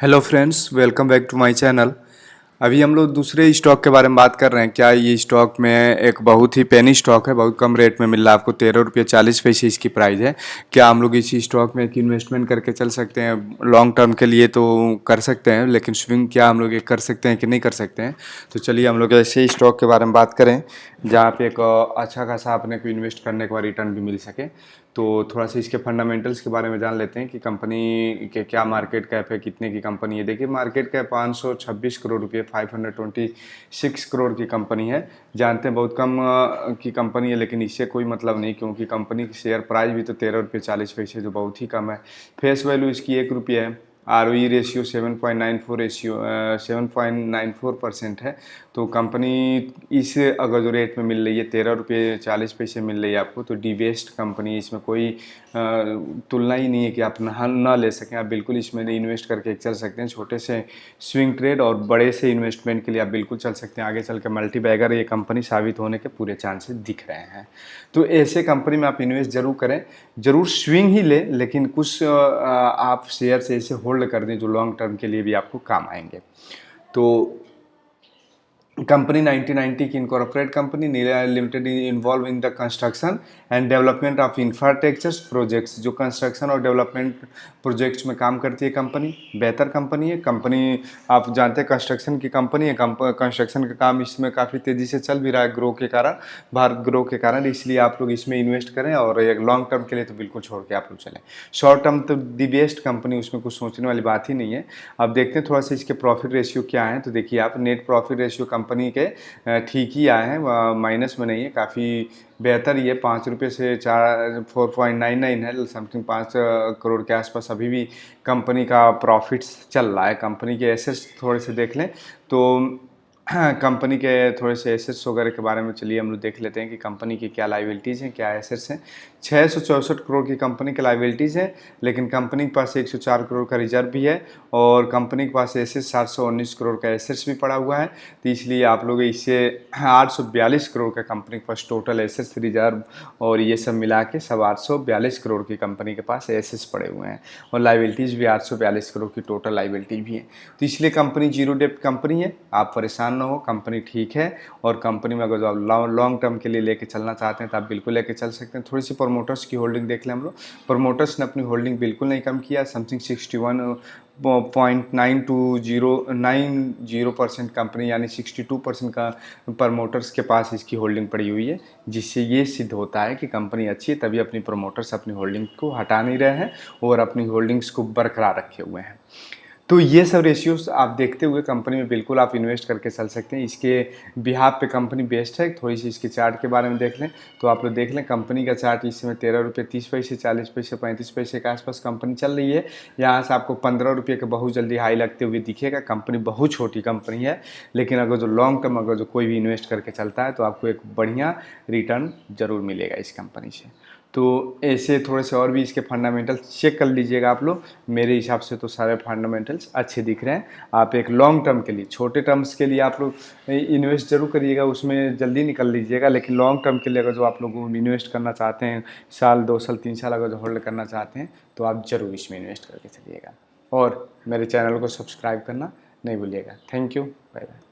Hello friends, welcome back to my channel. अभी हम लोग दूसरे स्टॉक के बारे में बात कर रहे हैं। क्या ये स्टॉक में एक बहुत ही पेनी स्टॉक है, बहुत कम रेट में मिल रहा है आपको, 13 रुपये 40 पैसे इसकी प्राइस है। क्या हम लोग इसी स्टॉक में एक इन्वेस्टमेंट करके चल सकते हैं? लॉन्ग टर्म के लिए तो कर सकते हैं, लेकिन स्विंग क्या हम लोग ये कर सकते हैं कि नहीं कर सकते हैं? तो चलिए हम लोग ऐसे स्टॉक के बारे में बात करें जहाँ पे एक अच्छा खासा अपने को इन्वेस्ट करने के बाद रिटर्न भी मिल सके। तो थोड़ा सा इसके फंडामेंटल्स के बारे में जान लेते हैं कि कंपनी के क्या मार्केट कैप है, कितने की कंपनी है। देखिए, मार्केट कैप 526 करोड़ रुपये, 526 करोड़ की कंपनी है। जानते हैं बहुत कम की कंपनी है, लेकिन इससे कोई मतलब नहीं, क्योंकि कंपनी की शेयर प्राइस भी तो 13 रुपये 40 पैसे, जो बहुत ही कम है। फेस वैल्यू इसकी 1 रुपये है। ROE रेशियो 7.94% है। तो कंपनी इस अगर जो रेट में मिल रही है, 13 रुपये 40 पैसे मिल रही है आपको, तो डी बेस्ट कंपनी, इसमें कोई तुलना ही नहीं है कि आप ना ले सकें। आप बिल्कुल इसमें इन्वेस्ट करके चल सकते हैं। छोटे से स्विंग ट्रेड और बड़े से इन्वेस्टमेंट के लिए आप बिल्कुल चल सकते हैं। आगे चल के मल्टी बैगर ये कंपनी साबित होने के पूरे चांसेस दिख रहे हैं। तो ऐसे कंपनी में आप इन्वेस्ट जरूर करें, जरूर स्विंग ही ले, लेकिन कुछ आप शेयर से ऐसे होल्ड कर दें जो लॉन्ग टर्म के लिए भी आपको काम आएंगे। तो कंपनी 1990 की incorporate company, Neela limited involve in the construction and development of infrastructure projects. जो कंस्ट्रक्शन और डेवलपमेंट प्रोजेक्ट्स में काम करती है कंपनी, बेहतर कंपनी है। कंपनी आप जानते हैं कंस्ट्रक्शन की कंपनी है। कंस्ट्रक्शन का काम इसमें काफ़ी तेज़ी से चल भी रहा है, ग्रो के कारण, भारत ग्रो के कारण। इसलिए आप लोग इसमें इन्वेस्ट करें, और एक लॉन्ग टर्म के लिए तो बिल्कुल छोड़ के आप लोग चलें। शॉर्ट टर्म तो दी बेस्ट कंपनी, उसमें कुछ सोचने वाली बात ही नहीं है। अब देखते हैं थोड़ा सा इसके प्रॉफिट रेशियो क्या है। तो देखिए, आप नेट प्रॉफिट रेशियो कंपनी के ठीक ही आए हैं, माइनस में नहीं है, काफ़ी बेहतर ही है। 5 रुपये से 4.99 है समथिंग, 5 करोड़ के आसपास अभी भी कंपनी का प्रॉफिट्स चल रहा है। कंपनी के एसेट्स थोड़े से देख लें तो कंपनी के थोड़े से एसेट्स वगैरह के बारे में चलिए हम लोग देख लेते हैं कि कंपनी की क्या लाइबिलिटीज़ हैं, क्या एसेट्स हैं। 664 करोड़ की कंपनी की लाइबिलिटीज़ है, लेकिन कंपनी के पास 104 करोड़ का रिजर्व भी है, और कंपनी के पास एसेट्स 719 करोड़ का एसेट्स भी पड़ा हुआ है। तो इसलिए आप लोग इससे 842 करोड़ का कंपनी के पास टोटल एसेट्स, रिजर्व और ये सब मिला के सब 842 करोड़ की कंपनी के पास एसेट्स पड़े हुए हैं, और लाइबिलिटीज़ भी 842 करोड़ की टोटल लाइबिलिटी भी है। तो इसलिए कंपनी जीरो डेप्ट कंपनी है। आप परेशान ना हो, कंपनी ठीक है। और कंपनी में अगर जो आप लॉन्ग टर्म के लिए लेके चलना चाहते हैं तो आप बिल्कुल लेके चल सकते हैं। थोड़ी सी प्रमोटर्स की होल्डिंग देख लें हम लोग। प्रमोटर्स ने अपनी होल्डिंग बिल्कुल नहीं कम किया, समथिंग 61.90% कंपनी, यानी 62% का प्रमोटर्स के पास इसकी होल्डिंग पड़ी हुई है, जिससे ये सिद्ध होता है कि कंपनी अच्छी है। तभी अपनी प्रमोटर्स अपनी होल्डिंग को हटा नहीं रहे हैं और अपनी होल्डिंग्स को बरकरार रखे हुए हैं। तो ये सब रेशियोज आप देखते हुए कंपनी में बिल्कुल आप इन्वेस्ट करके चल सकते हैं। इसके बिहाफ पे कंपनी बेस्ट है। थोड़ी सी इसके चार्ट के बारे में देख लें तो आप लोग देख लें, कंपनी का चार्ट इस समय 13 रुपये 30 पैसे 40 पैसे 35 पैसे के आसपास कंपनी चल रही है। यहाँ से आपको 15 रुपये का बहुत जल्दी हाई लगते हुए दिखेगा। कंपनी बहुत छोटी कंपनी है, लेकिन अगर जो लॉन्ग टर्म अगर जो कोई भी इन्वेस्ट करके चलता है तो आपको एक बढ़िया रिटर्न जरूर मिलेगा इस कंपनी से। तो ऐसे थोड़े से और भी इसके फंडामेंटल्स चेक कर लीजिएगा आप लोग। मेरे हिसाब से तो सारे फंडामेंटल्स अच्छे दिख रहे हैं। आप एक लॉन्ग टर्म के लिए, छोटे टर्म्स के लिए आप लोग इन्वेस्ट जरूर करिएगा, उसमें जल्दी निकल लीजिएगा। लेकिन लॉन्ग टर्म के लिए अगर जो आप लोग इन्वेस्ट करना चाहते हैं, साल 2 साल 3 साल अगर जो होल्ड करना चाहते हैं, तो आप ज़रूर इसमें इन्वेस्ट करके चलिएगा। और मेरे चैनल को सब्सक्राइब करना नहीं भूलिएगा। Thank you, bye bye.